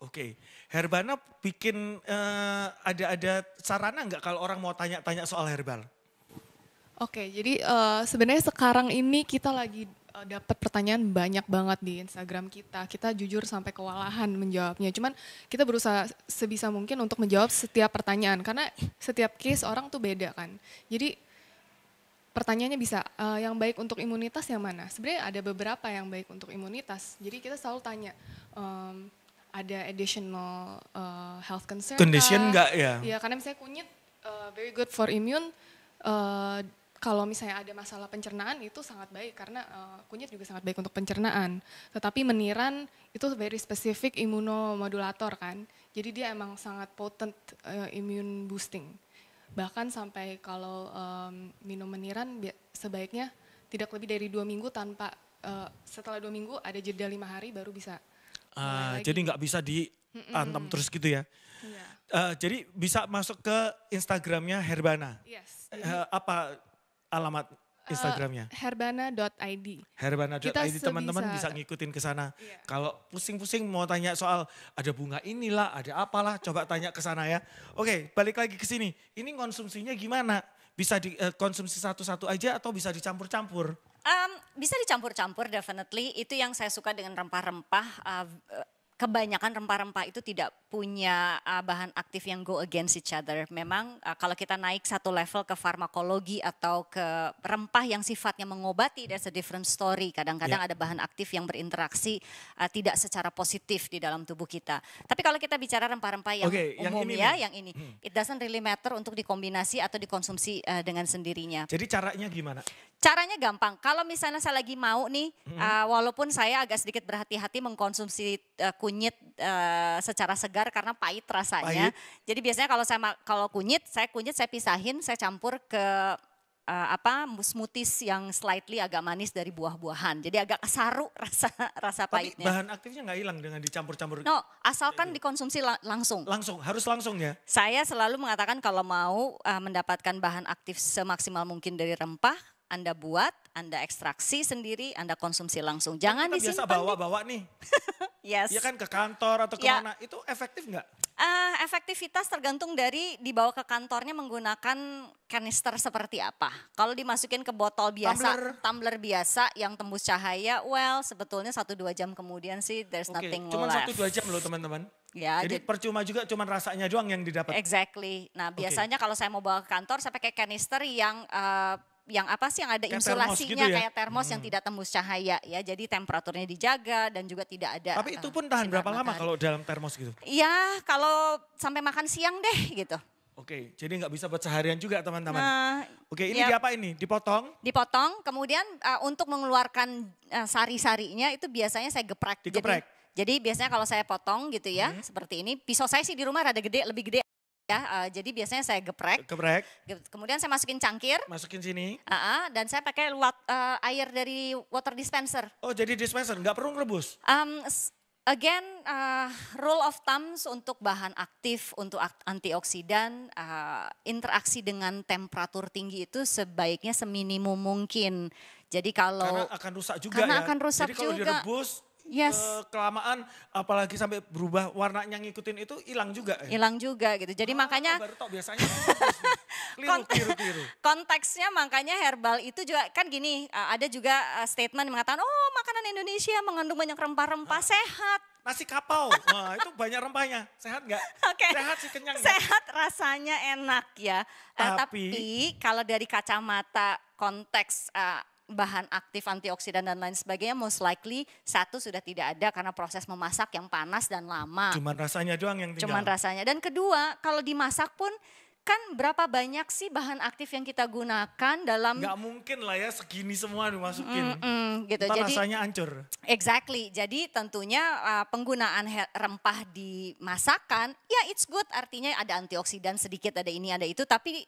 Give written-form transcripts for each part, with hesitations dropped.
Oke, Herbana bikin ada sarana nggak kalau orang mau tanya-tanya soal herbal? Oke, jadi sebenarnya sekarang ini kita lagi dapat pertanyaan banyak banget di Instagram kita. Kita jujur sampai kewalahan menjawabnya. Cuman kita berusaha sebisa mungkin untuk menjawab setiap pertanyaan karena setiap case orang tuh beda kan. Jadi pertanyaannya bisa yang baik untuk imunitas yang mana? Sebenarnya ada beberapa yang baik untuk imunitas. Jadi kita selalu tanya ada additional health concern Condition nggak ya? Ya karena misalnya kunyit very good for immune. Kalau misalnya ada masalah pencernaan itu sangat baik karena kunyit juga sangat baik untuk pencernaan. Tetapi meniran itu very specific immunomodulator kan. Jadi dia emang sangat potent immune boosting. Bahkan sampai kalau minum meniran sebaiknya tidak lebih dari 2 minggu tanpa setelah 2 minggu ada jeda 5 hari baru bisa. Jadi nggak bisa diantam terus gitu ya? Iya. Jadi bisa masuk ke Instagramnya Herbana. Yes. Apa alamat Instagramnya? Herbana.id. Herbana.id, teman-teman bisa ngikutin ke sana. Iya. Kalau pusing-pusing mau tanya soal ada bunga inilah, ada apalah, coba tanya ke sana ya. Oke, balik lagi ke sini. Ini konsumsinya gimana? Bisa dikonsumsi satu-satu aja atau bisa dicampur-campur? Bisa dicampur-campur definitely. Itu yang saya suka dengan rempah-rempah. Kebanyakan rempah-rempah itu tidak punya bahan aktif yang go against each other. Memang kalau kita naik satu level ke farmakologi atau ke rempah yang sifatnya mengobati, there's a different story. Kadang-kadang ada bahan aktif yang berinteraksi tidak secara positif di dalam tubuh kita. Tapi kalau kita bicara rempah-rempah yang umum yang ini, it doesn't really matter untuk dikombinasi atau dikonsumsi dengan sendirinya. Jadi caranya gimana? Caranya gampang. Kalau misalnya saya lagi mau nih, walaupun saya agak sedikit berhati-hati mengkonsumsi kunyit secara segar karena pahit rasanya. Jadi biasanya kalau kunyit saya pisahin, saya campur ke smoothies yang slightly agak manis dari buah-buahan. Jadi agak saru rasa pahitnya. Tapi bahan aktifnya nggak hilang dengan dicampur-campur? No, asalkan dikonsumsi langsung. Harus langsung ya? Saya selalu mengatakan kalau mau mendapatkan bahan aktif semaksimal mungkin dari rempah, Anda buat, Anda ekstraksi sendiri, Anda konsumsi langsung. Jangan disimpan. Biasa bawa-bawa nih. Yes. Ya kan ke kantor atau kemana, itu efektif nggak? Efektivitas tergantung dari dibawa ke kantornya menggunakan kanister seperti apa. Kalau dimasukin ke botol biasa, tumbler biasa yang tembus cahaya, well sebetulnya 1-2 jam kemudian sih there's nothing Cuma left. 1-2 jam loh teman-teman. Ya, jadi percuma juga, cuma rasanya doang yang didapat. Exactly. Nah biasanya kalau saya mau bawa ke kantor, saya pakai kanister yang apa sih yang ada kayak insulasinya gitu ya? Kayak termos yang tidak tembus cahaya ya, jadi temperaturnya dijaga dan juga tidak ada. Tapi itu pun tahan berapa lama kalau dalam termos gitu? Iya, kalau sampai makan siang deh gitu. Oke, jadi nggak bisa buat seharian juga teman-teman. Nah, oke, ini diapa ini? Dipotong? Dipotong, kemudian untuk mengeluarkan sari-sarinya itu biasanya saya geprek. Digeprek? Jadi biasanya kalau saya potong gitu ya, seperti ini. Pisau saya sih di rumah rada gede, lebih gede. Ya, jadi biasanya saya geprek. Kemudian saya masukin cangkir. Masukin sini. Dan saya pakai air dari water dispenser. Oh, jadi dispenser, nggak perlu rebus? Again, rule of thumbs untuk bahan aktif, untuk antioksidan, interaksi dengan temperatur tinggi itu sebaiknya seminimum mungkin. Jadi kalau karena akan rusak juga ya. Akan rusak jadi kalau direbus, kelamaan apalagi sampai berubah warnanya ngikutin itu hilang juga ya? Hilang juga gitu. Jadi makanya baru tahu biasanya keliru. Konteksnya makanya herbal itu juga kan gini, ada juga statement yang mengatakan oh makanan Indonesia mengandung banyak rempah-rempah sehat. Nasi kapau, wah itu banyak rempahnya, sehat nggak? Sehat sih, kenyang. Sehat rasanya enak ya. Tapi kalau dari kacamata konteks bahan aktif antioksidan dan lain sebagainya most likely satu sudah tidak ada karena proses memasak yang panas dan lama. Cuman rasanya doang yang tinggal. Cuman rasanya. Dan kedua kalau dimasak pun kan berapa banyak sih bahan aktif yang kita gunakan dalam. Gak mungkin lah ya segini semua dimasukin. Gitu. Jadi rasanya hancur. Exactly. Jadi tentunya penggunaan rempah di masakan ya it's good artinya ada antioksidan sedikit ada ini ada itu tapi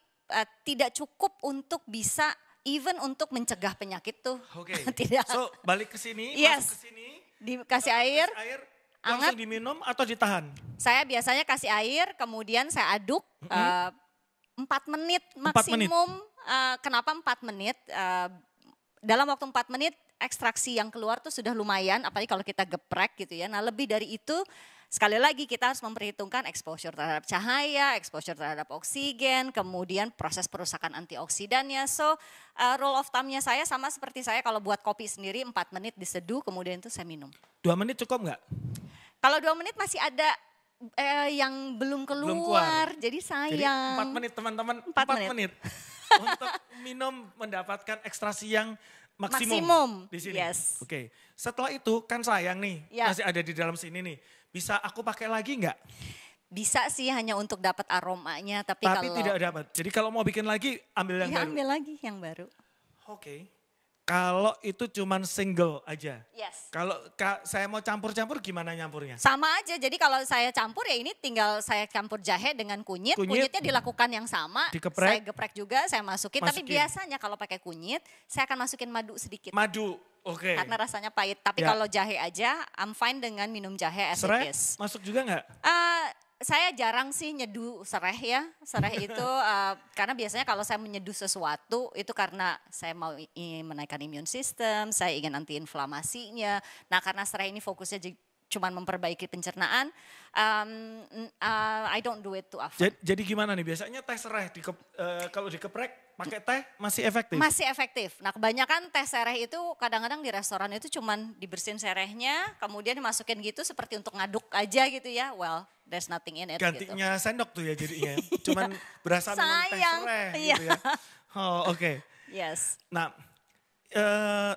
tidak cukup untuk bisa even untuk mencegah penyakit tuh. Oke. Tidak. So balik ke sini, yes. Masuk ke sini. Dikasih air. Langsung diminum atau ditahan? Saya biasanya kasih air, kemudian saya aduk 4 menit maksimum. Kenapa 4 menit? Dalam waktu 4 menit ekstraksi yang keluar tuh sudah lumayan, apalagi kalau kita geprek gitu ya. Nah lebih dari itu sekali lagi kita harus memperhitungkan exposure terhadap cahaya, exposure terhadap oksigen, kemudian proses perusakan antioksidannya. So rule of thumb-nya saya sama seperti saya kalau buat kopi sendiri 4 menit diseduh, kemudian itu saya minum. 2 menit cukup nggak? Kalau 2 menit masih ada yang belum keluar, jadi sayang. Jadi 4 menit teman-teman, 4 menit. Untuk minum mendapatkan ekstraksi yang maksimum di sini. Yes. Oke, setelah itu kan sayang nih, Ya. masih ada di dalam sini nih. Bisa aku pakai lagi nggak? Bisa sih hanya untuk dapat aromanya, tapi kalau Tidak dapat. Jadi kalau mau bikin lagi, ambil yang ya, baru. ambil lagi yang baru. Oke. Kalau itu cuman single aja. Yes. Kalau saya mau campur-campur gimana nyampurnya? Sama aja, jadi kalau saya campur ya ini tinggal saya campur jahe dengan kunyit. Kunyitnya dilakukan yang sama, Dikeprek. saya geprek juga, saya masukin. Tapi Masukin. biasanya kalau pakai kunyit, saya akan masukin madu sedikit. Madu, oke. Karena rasanya pahit. Tapi Ya. kalau jahe aja, I'm fine dengan minum jahe as Serai it is. masuk juga nggak? Saya jarang sih nyeduh sereh ya. Sereh itu karena biasanya kalau saya menyeduh sesuatu itu karena saya mau menaikkan imun sistem, saya ingin antiinflamasinya. Nah karena sereh ini fokusnya cuman memperbaiki pencernaan, I don't do it too often. Jadi gimana nih? Biasanya teh serai kalau dikeprek pakai teh masih efektif? Masih efektif. Nah kebanyakan teh sereh itu kadang-kadang di restoran itu cuman dibersihin serehnya, kemudian dimasukin gitu seperti untuk ngaduk aja gitu ya. Well, there's nothing in it gitu. Gantinya sendok tuh ya jadinya. Cuman berasa minum teh Sayang, serai iya. gitu ya. Oh oke. Yes. Nah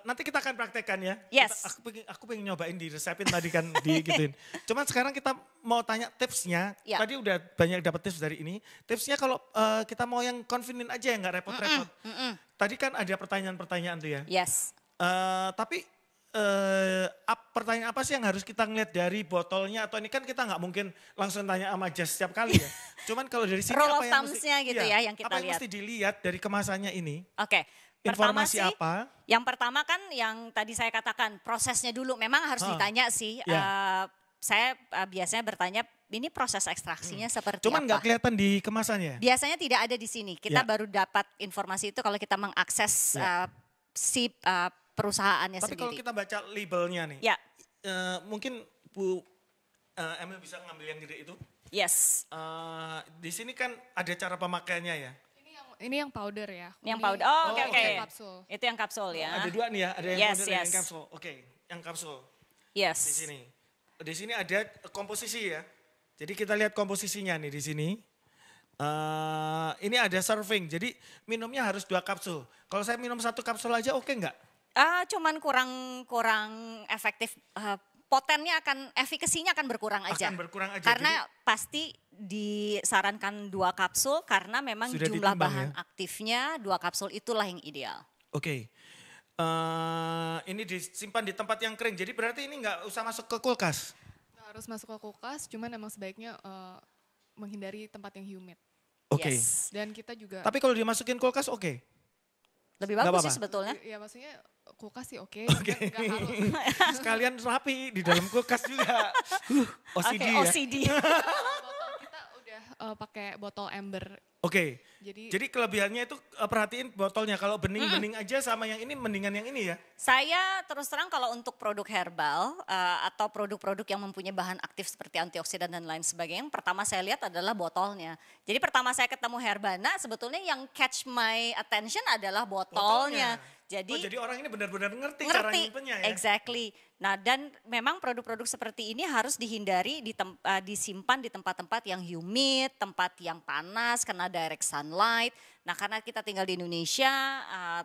nanti kita akan praktekkan ya. Yes. Aku pengen nyobain di resepin tadi kan digituin. Cuman sekarang kita mau tanya tipsnya. Ya. Tadi udah banyak dapat tips dari ini. Tipsnya kalau kita mau yang convenient aja ya nggak repot-repot. Tadi kan ada pertanyaan-pertanyaan tuh ya. Yes. Tapi pertanyaan apa sih yang harus kita ngeliat dari botolnya atau ini kan kita nggak mungkin langsung tanya sama Jess setiap kali ya. Cuman kalau dari sini Rule apa of yang mesti thumbs-nya gitu ya yang kita apa yang lihat. mesti dilihat dari kemasannya ini? Oke. Pertama Informasi sih, apa? yang pertama kan yang tadi saya katakan prosesnya dulu memang harus ditanya sih. Ya. Saya biasanya bertanya ini proses ekstraksinya seperti Cuman apa. nggak kelihatan di kemasannya. Biasanya tidak ada di sini. Ya. Kita baru dapat informasi itu kalau kita mengakses si perusahaannya Tapi sendiri. kalau kita baca labelnya nih, Ya, mungkin Bu Emil bisa ngambil yang gede itu. yes. Di sini kan ada cara pemakaiannya ya. Ini yang powder ya. Yang Ini powder. Oh, oke Oh, oke. oke. kapsul. Itu yang kapsul ya. Ada dua nih ya, ada yang Yes, powder dan yang yes. kapsul. Oke, yang kapsul Yes. di sini. Di sini ada komposisi ya. Jadi kita lihat komposisinya nih di sini. Ini ada serving, jadi minumnya harus 2 kapsul. Kalau saya minum 1 kapsul aja oke nggak? Cuman kurang efektif. Potennya efikasinya akan berkurang aja. Akan berkurang aja. Karena pasti disarankan 2 kapsul karena memang Sudah jumlah ditimbang bahan ya? aktifnya 2 kapsul itulah yang ideal. Oke. Ini disimpan di tempat yang kering, jadi berarti ini nggak usah masuk ke kulkas. Nggak harus masuk ke kulkas, cuman emang sebaiknya menghindari tempat yang humid. Oke. Yes. Dan kita juga, Tapi kalau dimasukin kulkas oke. Lebih Nggak bagus apa-apa. sih sebetulnya. ya maksudnya kulkas sih oke, Oke. cuman nggak harus. Sekalian rapi di dalam kulkas juga. OCD Oke, ya. OCD. Botol kita udah pakai botol ember. Oke. Jadi, Jadi kelebihannya itu perhatiin botolnya. Kalau bening-bening aja sama yang ini mendingan yang ini ya. Saya terus terang kalau untuk produk herbal atau produk-produk yang mempunyai bahan aktif seperti antioksidan dan lain sebagainya, yang pertama saya lihat adalah botolnya. Jadi pertama saya ketemu Herbana, sebetulnya yang catch my attention adalah botolnya. Jadi orang ini benar-benar ngerti cara nyimpennya ya. Exactly. Nah dan memang produk-produk seperti ini harus dihindari disimpan di tempat-tempat yang humid, tempat yang panas, kena direct sunlight. Nah karena kita tinggal di Indonesia,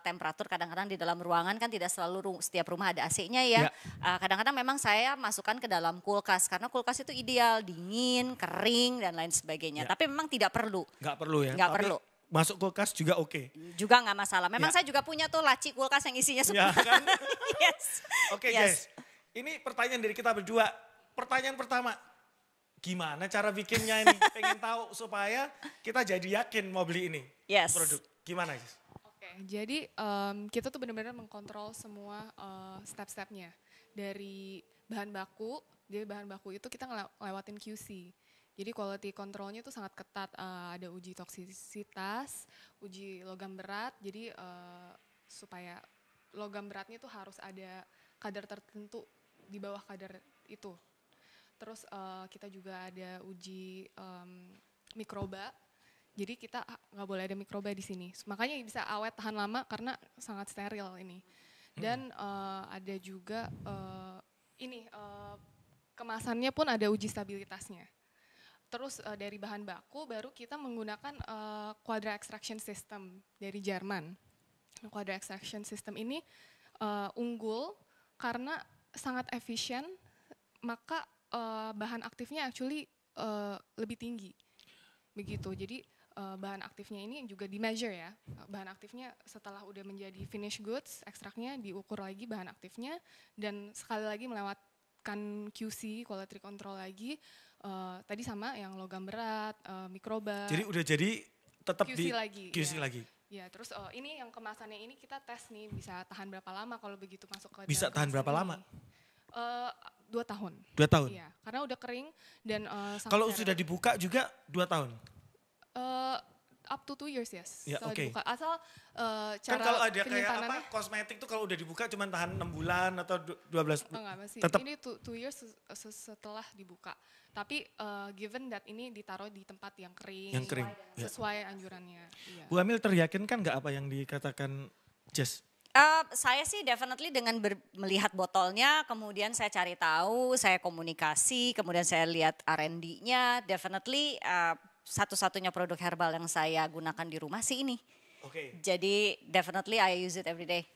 temperatur kadang-kadang di dalam ruangan kan tidak selalu setiap rumah ada AC-nya ya. Kadang-kadang memang saya masukkan ke dalam kulkas karena kulkas itu ideal, dingin, kering dan lain sebagainya. Ya. Tapi memang tidak perlu. Nggak perlu ya. Nggak Tapi perlu. Masuk kulkas juga oke. Juga nggak masalah. Memang Ya. saya juga punya tuh laci kulkas yang isinya Ya semua. kan? Yes. Oke Yes. guys, ini pertanyaan dari kita berdua. Pertanyaan pertama, gimana cara bikinnya ini? Pengen tahu supaya kita jadi yakin mau beli ini Yes. produk. Gimana guys? Oke, jadi kita tuh benar-benar mengkontrol semua step-stepnya. Dari bahan baku, jadi bahan baku itu kita ngelewatin QC. Jadi quality controlnya itu sangat ketat, ada uji toksisitas, uji logam berat, jadi supaya logam beratnya itu harus ada kadar tertentu di bawah kadar itu. Terus kita juga ada uji mikroba. Jadi kita nggak boleh ada mikroba di sini. Makanya bisa awet tahan lama karena sangat steril ini. Dan ada juga kemasannya pun ada uji stabilitasnya. Terus dari bahan baku baru kita menggunakan Quadra Extraction System dari Jerman. Quadra Extraction System ini unggul karena sangat efisien, maka bahan aktifnya actually lebih tinggi. Begitu. Jadi bahan aktifnya ini juga di measure ya. Bahan aktifnya setelah udah menjadi finished goods, ekstraknya diukur lagi bahan aktifnya dan sekali lagi melewatkan QC, quality control lagi. Tadi sama yang logam berat, mikroba. Jadi udah jadi tetap QC di lagi, QC ya. lagi. Ya, terus ini yang kemasannya ini kita tes nih bisa tahan berapa lama kalau begitu masuk ke Bisa dalam tahan berapa kemasan lama? 2 tahun. 2 tahun? Iya, karena udah kering dan sangat Kalau steril. sudah dibuka juga 2 tahun? Up to 2 years, yes. Ya, Setelah oke. dibuka. Asal cara Kan kalau ada kayak penyimpanannya, kosmetik tuh kalau udah dibuka cuma tahan 6 bulan atau 12 bulan. enggak masih. Tetap. Ini 2 years setelah dibuka. Tapi given that ini ditaruh di tempat yang kering, Yang kering, ya. sesuai anjurannya. Iya. Bu Amil teryakinkan nggak apa yang dikatakan Jess? Saya sih definitely dengan melihat botolnya, kemudian saya cari tahu, saya komunikasi, kemudian saya lihat R&D-nya, definitely satu-satunya produk herbal yang saya gunakan di rumah sih ini. Oke. Jadi definitely I use it every day.